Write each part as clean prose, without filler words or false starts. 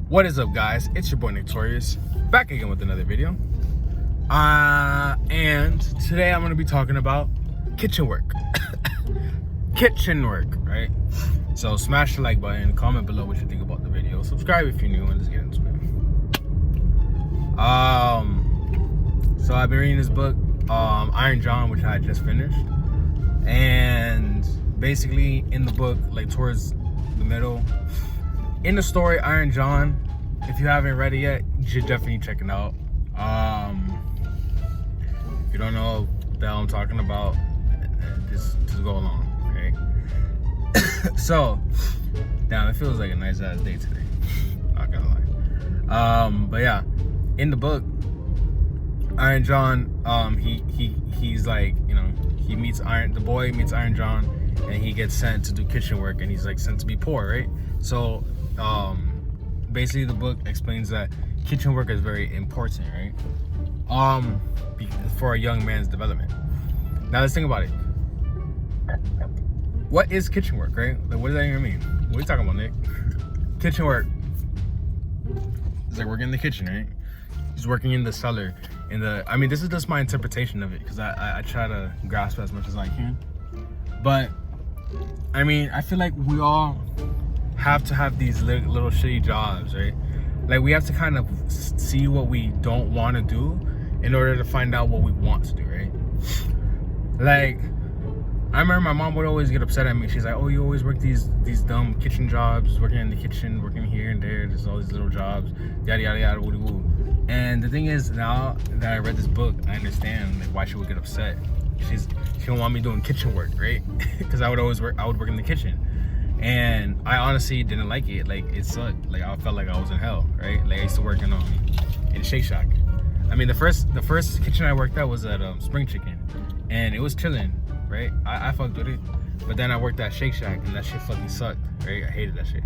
What is up, guys? It's your boy Torius, back again with another video. And today I'm going to be talking about kitchen work. Kitchen work, right? So smash the like button, comment below what you think about the video, subscribe if you're new, and let's get into it. So I've been reading this book, Iron John, which I had just finished. And basically in the book, like towards the middle, in the story Iron John, if you haven't read it yet, you should definitely check it out. If you don't know what the hell I'm talking about, just go along, okay? So, damn, it feels like a nice ass day today. Not gonna lie. But yeah, in the book, Iron John, he's like, you know, the boy meets Iron John, and he gets sent to do kitchen work, and he's like sent to be poor, right? So, basically the book explains that kitchen work is very important, right? For a young man's development. Now let's think about it. What is kitchen work, right? Like, what does that even mean? What are you talking about, Nick? Kitchen work. It's like working in the kitchen, right? He's working in the cellar. I mean, this is just my interpretation of it, because I try to grasp as much as I can. But I mean, I feel like we all have to have these little shitty jobs, right? Like, we have to kind of see what we don't want to do in order to find out what we want to do, right? Like, I remember my mom would always get upset at me. She's like, oh, you always work these dumb kitchen jobs, working in the kitchen, working here and there, just all these little jobs, yada yada yada, woo woo. And the thing is, now that I read this book, I understand like why she would get upset. She don't want me doing kitchen work, right? Because I would work in the kitchen. And I honestly didn't like it. Like, it sucked. Like, I felt like I was in hell, right? Like, I used to work in Shake Shack. I mean, the first kitchen I worked at was at Spring Chicken, and it was chilling, right? I fucked with it. But then I worked at Shake Shack, and that shit fucking sucked, right? I hated that shit.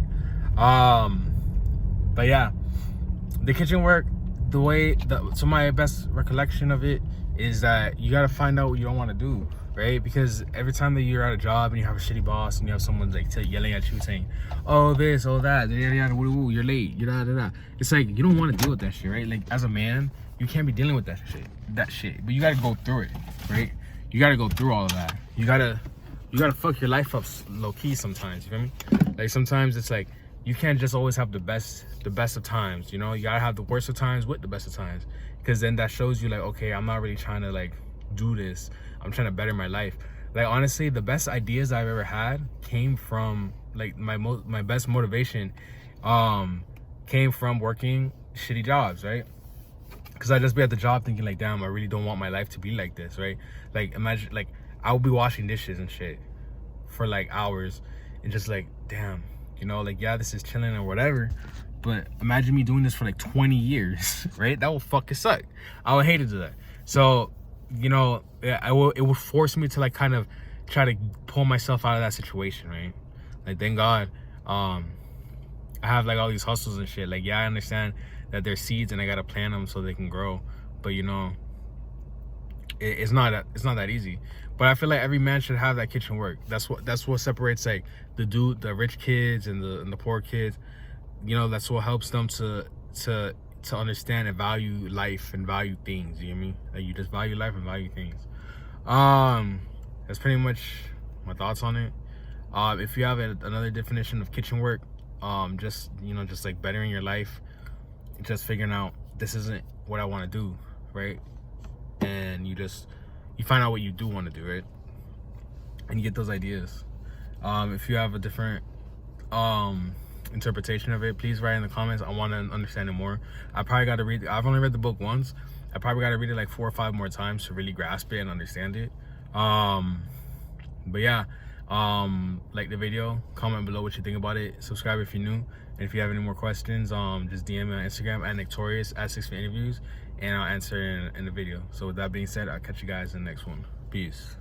But yeah, the kitchen work, so my best recollection of it is that you gotta find out what you don't want to do, right? Because every time that you're at a job and you have a shitty boss and you have someone like yelling at you saying, oh this, oh that, yada yada, woo woo, you're late, da da da. It's like, you don't want to deal with that shit, right? Like, as a man, you can't be dealing with that shit. But you gotta go through it, right? You gotta go through all of that. You gotta fuck your life up low key sometimes. You feel me? Like, sometimes it's like you can't just always have the best of times. You know, you gotta have the worst of times with the best of times, because then that shows you like, okay, I'm not really trying to like do this. I'm trying to better my life. Like, honestly, the best ideas I've ever had came from like my best motivation came from working shitty jobs, right? Because I'd just be at the job thinking like, damn, I really don't want my life to be like this, right? Like, imagine, like, I would be washing dishes and shit for like hours and just like, damn, you know, like, yeah, this is chilling or whatever, but imagine me doing this for like 20 years, right? That would fucking suck. I would hate to do that. So, you know, it would force me to like kind of try to pull myself out of that situation, right? Like, thank God, I have like all these hustles and shit. Like, yeah, I understand that they're seeds and I gotta plant them so they can grow, but you know, it's not that easy. But I feel like every man should have that kitchen work. That's what separates like the rich kids and the poor kids. You know, that's what helps them to understand and value life and value things. You know what I mean? Like, you just value life and value things. That's pretty much my thoughts on it. If you have another definition of kitchen work, just like bettering your life, just figuring out this isn't what I want to do, right? And you find out what you do want to do, right? And you get those ideas. If you have a different interpretation of it, please write in the comments. I want to understand it more. I've only read the book once. I probably got to read it like 4 or 5 more times to really grasp it and understand it. But yeah, like the video, comment below what you think about it, subscribe if you're new, and if you have any more questions, just DM me on Instagram at Torius at 6 for interviews, and I'll answer in the video. So with that being said, I'll catch you guys in the next one. Peace.